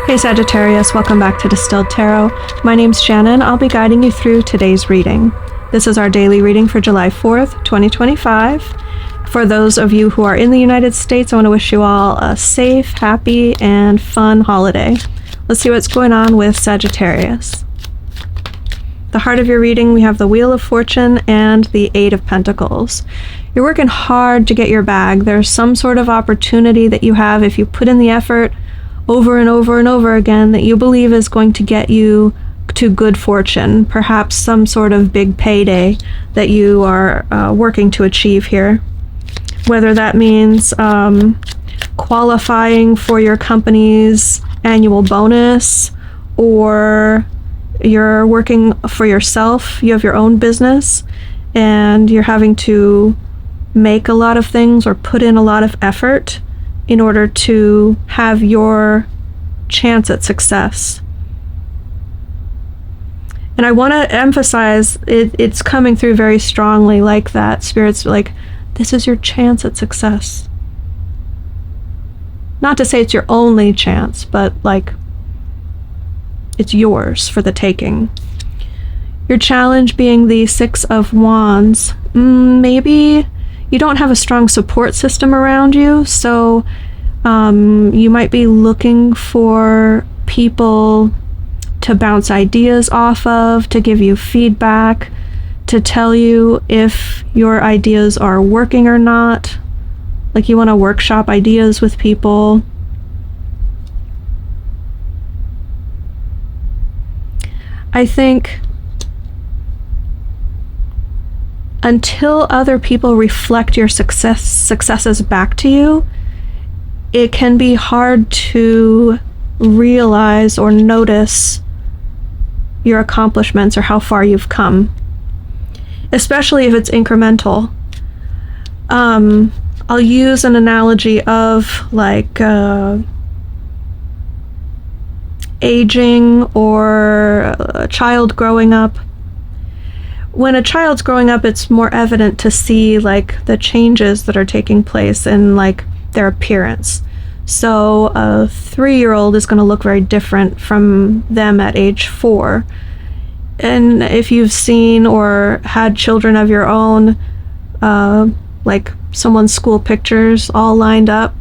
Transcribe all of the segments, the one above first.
Hey Sagittarius, welcome back to Distilled Tarot. My name's Shannon. I'll be guiding you through today's reading. This is our daily reading for July 4th, 2025. For those of you who are in the United States, I want to wish you all a safe, happy, and fun holiday. Let's see what's going on with Sagittarius. The heart of your reading, we have the Wheel of Fortune and the Eight of Pentacles. You're working hard to get your bag. There's some sort of opportunity that you have if you put in the effort over and over and over again that you believe is going to get you to good fortune, perhaps some sort of big payday that you are working to achieve here. Whether that means qualifying for your company's annual bonus, or you're working for yourself, you have your own business, and you're having to make a lot of things or put in a lot of effort in order to have your chance at success. And I want to emphasize it's coming through very strongly like that. Spirit's like, this is your chance at success. Not to say it's your only chance, but like it's yours for the taking. Your challenge being the Six of Wands. Maybe you don't have a strong support system around you, so you might be looking for people to bounce ideas off of, to give you feedback, to tell you if your ideas are working or not. Like you want to workshop ideas with people. I think until other people reflect your successes back to you, it can be hard to realize or notice your accomplishments or how far you've come, especially if it's incremental. I'll use an analogy of like aging or a child growing up. When a child's growing up, it's more evident to see like the changes that are taking place in like their appearance. So a 3-year-old is going to look very different from them at age 4. And if you've seen or had children of your own, like someone's school pictures all lined up,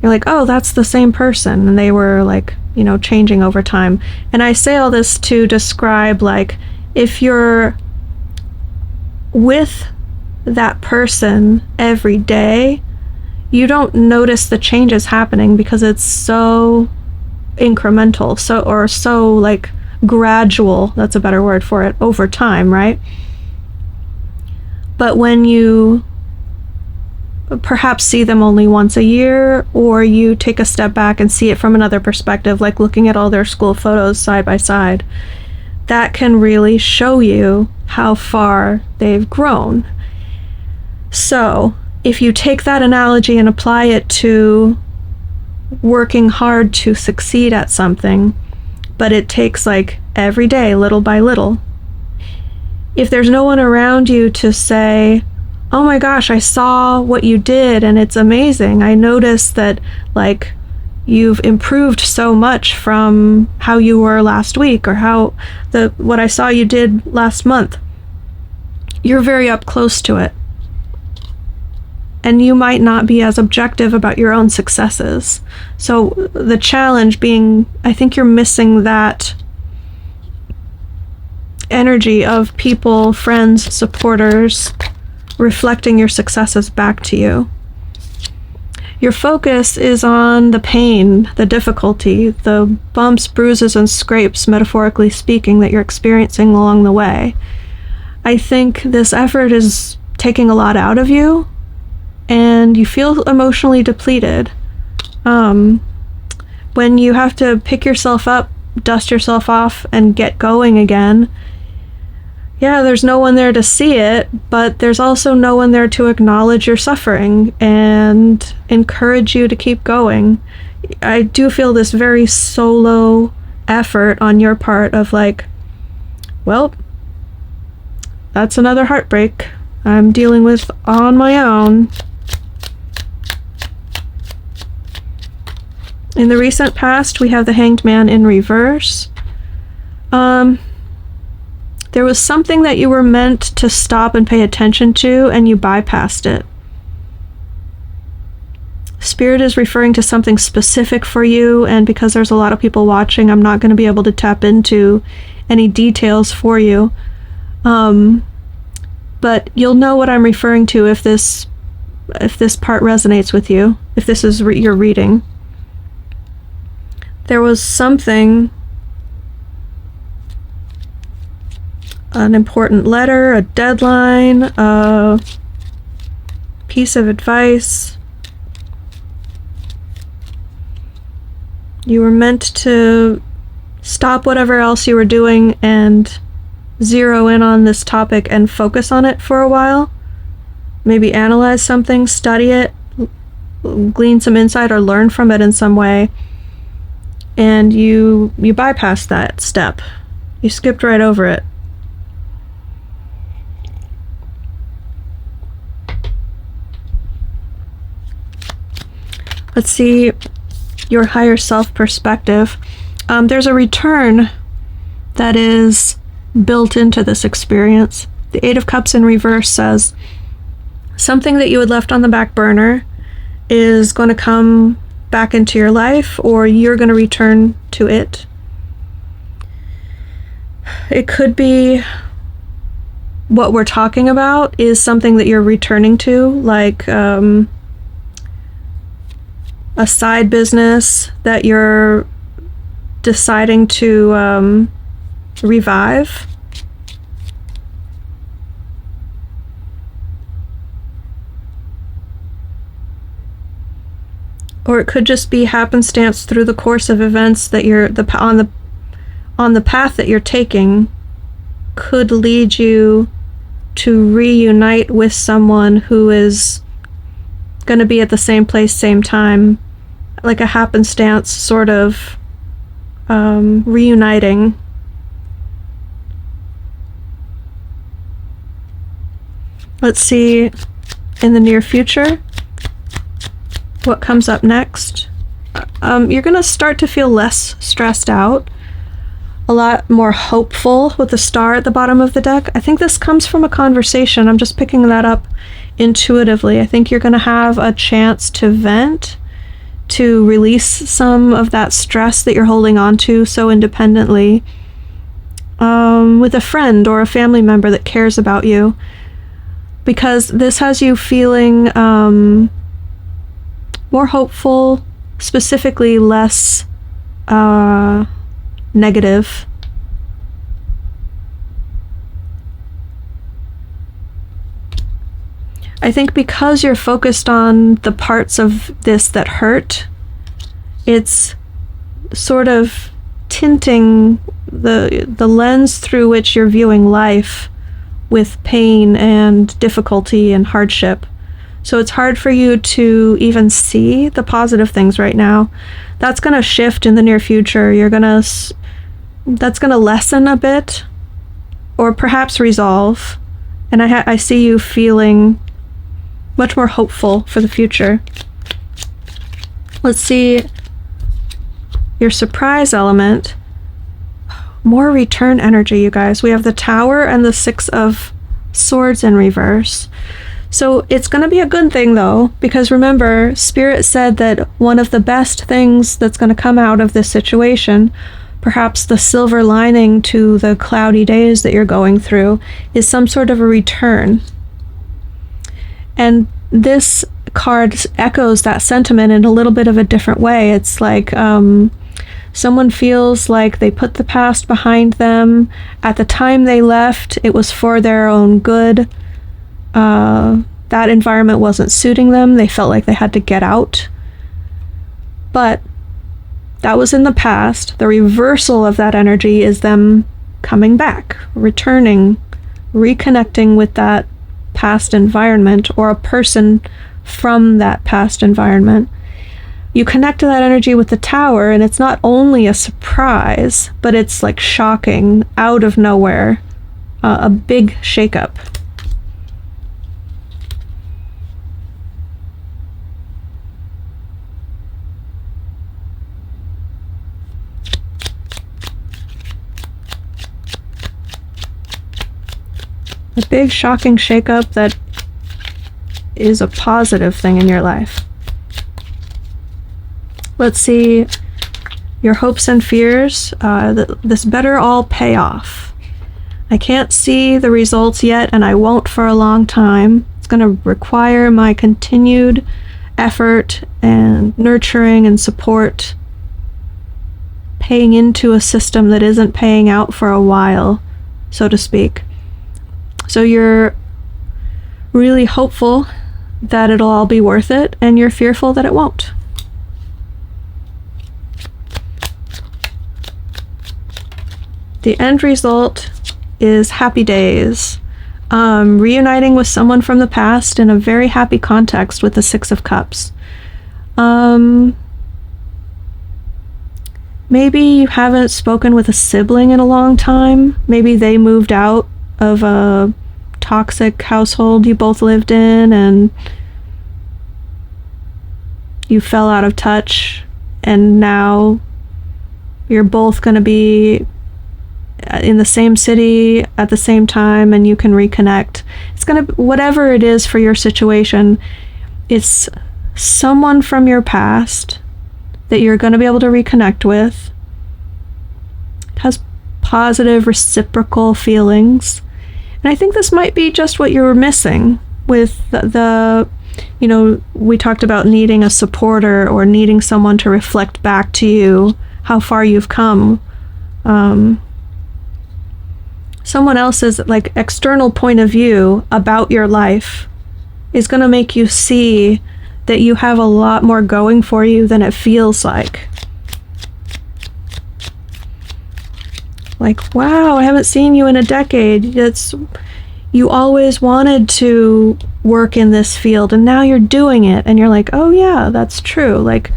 you're like, oh, that's the same person. And they were like, you know, changing over time. And I say all this to describe like if you're with that person every day, you don't notice the changes happening because it's so incremental, so like gradual, that's a better word for it, over time, right? But when you perhaps see them only once a year, or you take a step back and see it from another perspective, like looking at all their school photos side by side, that can really show you how far they've grown. So if you take that analogy and apply it to working hard to succeed at something, but it takes like every day, little by little. If there's no one around you to say, oh my gosh, I saw what you did and it's amazing. I noticed that like you've improved so much from how you were last week, or what I saw you did last month. You're very up close to it. And you might not be as objective about your own successes. So the challenge being, I think you're missing that energy of people, friends, supporters, reflecting your successes back to you. Your focus is on the pain, the difficulty, the bumps, bruises, and scrapes, metaphorically speaking, that you're experiencing along the way. I think this effort is taking a lot out of you, and you feel emotionally depleted. When you have to pick yourself up, dust yourself off, and get going again, yeah, there's no one there to see it, but there's also no one there to acknowledge your suffering and encourage you to keep going. I do feel this very solo effort on your part of like, well, that's another heartbreak I'm dealing with on my own. In the recent past, we have the Hanged Man in reverse. There was something that you were meant to stop and pay attention to, and you bypassed it. Spirit is referring to something specific for you, and because there's a lot of people watching, I'm not going to be able to tap into any details for you. But you'll know what I'm referring to if this part resonates with you, if this is your reading. There was something, an important letter, a deadline, a piece of advice. You were meant to stop whatever else you were doing and zero in on this topic and focus on it for a while. Maybe analyze something, study it, glean some insight, or learn from it in some way. And you bypassed that step. You skipped right over it. Let's see your higher self perspective. There's a return that is built into this experience. The Eight of Cups in reverse says something that you had left on the back burner is going to come back into your life, or you're going to return to it. It could be what we're talking about is something that you're returning to, like a side business that you're deciding to revive. Or it could just be happenstance through the course of events that you're on the path that you're taking could lead you to reunite with someone who is going to be at the same place, same time, like a happenstance sort of reuniting. Let's see in the near future what comes up next. You're going to start to feel less stressed out, a lot more hopeful with the star at the bottom of the deck. I think this comes from a conversation. I'm just picking that up intuitively. I think you're going to have a chance to vent, to release some of that stress that you're holding on to so independently, with a friend or a family member that cares about you, because this has you feeling more hopeful, specifically less negative. I think because you're focused on the parts of this that hurt, it's sort of tinting the lens through which you're viewing life with pain and difficulty and hardship. So it's hard for you to even see the positive things right now. That's going to shift in the near future. That's going to lessen a bit, or perhaps resolve. And I see you feeling much more hopeful for the future. Let's see your surprise element. More return energy, you guys. We have the Tower and the Six of Swords in reverse. So it's going to be a good thing, though, because remember, Spirit said that one of the best things that's going to come out of this situation, perhaps the silver lining to the cloudy days that you're going through, is some sort of a return. And this card echoes that sentiment in a little bit of a different way. It's like someone feels like they put the past behind them. At the time they left, it was for their own good. That environment wasn't suiting them. They felt like they had to get out. But that was in the past. The reversal of that energy is them coming back, returning, reconnecting with that past environment or a person from that past environment. You connect to that energy with the Tower, and it's not only a surprise, but it's like shocking, out of nowhere, a big shakeup. A big shocking shakeup that is a positive thing in your life. Let's see your hopes and fears. This better all pay off. I can't see the results yet, and I won't for a long time. It's going to require my continued effort and nurturing and support, paying into a system that isn't paying out for a while, so to speak. So you're really hopeful that it'll all be worth it, and you're fearful that it won't. The end result is happy days. Reuniting with someone from the past in a very happy context with the Six of Cups. Maybe you haven't spoken with a sibling in a long time. Maybe they moved out of a toxic household you both lived in and you fell out of touch, and now you're both going to be in the same city at the same time and you can reconnect. It's going to, whatever it is for your situation, it's someone from your past that you're going to be able to reconnect with. It has positive reciprocal feelings. And I think this might be just what you were missing with we talked about needing a supporter or needing someone to reflect back to you how far you've come. Someone else's external point of view about your life is going to make you see that you have a lot more going for you than it feels like. Like, wow, I haven't seen you in a decade. You always wanted to work in this field and now you're doing it. And you're like, oh yeah, that's true. Like,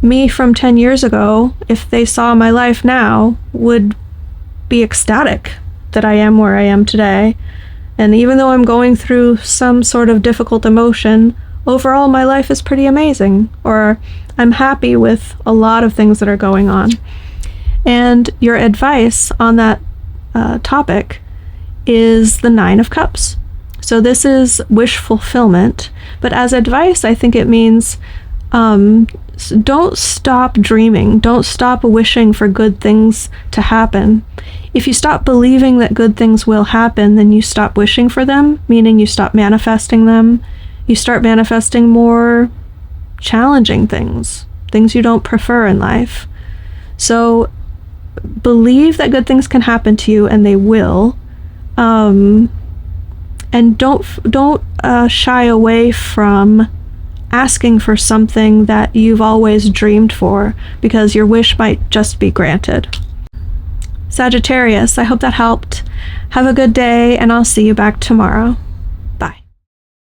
me from 10 years ago, if they saw my life now, would be ecstatic that I am where I am today. And even though I'm going through some sort of difficult emotion, overall my life is pretty amazing, or I'm happy with a lot of things that are going on. And your advice on that topic is the Nine of Cups. So this is wish fulfillment, but as advice, I think it means don't stop dreaming. Don't stop wishing for good things to happen. If you stop believing that good things will happen, then you stop wishing for them, meaning you stop manifesting them. You start manifesting more challenging things you don't prefer in life. So believe that good things can happen to you, and they will. And don't shy away from asking for something that you've always dreamed for, because your wish might just be granted. Sagittarius, I hope that helped. Have a good day, and I'll see you back tomorrow.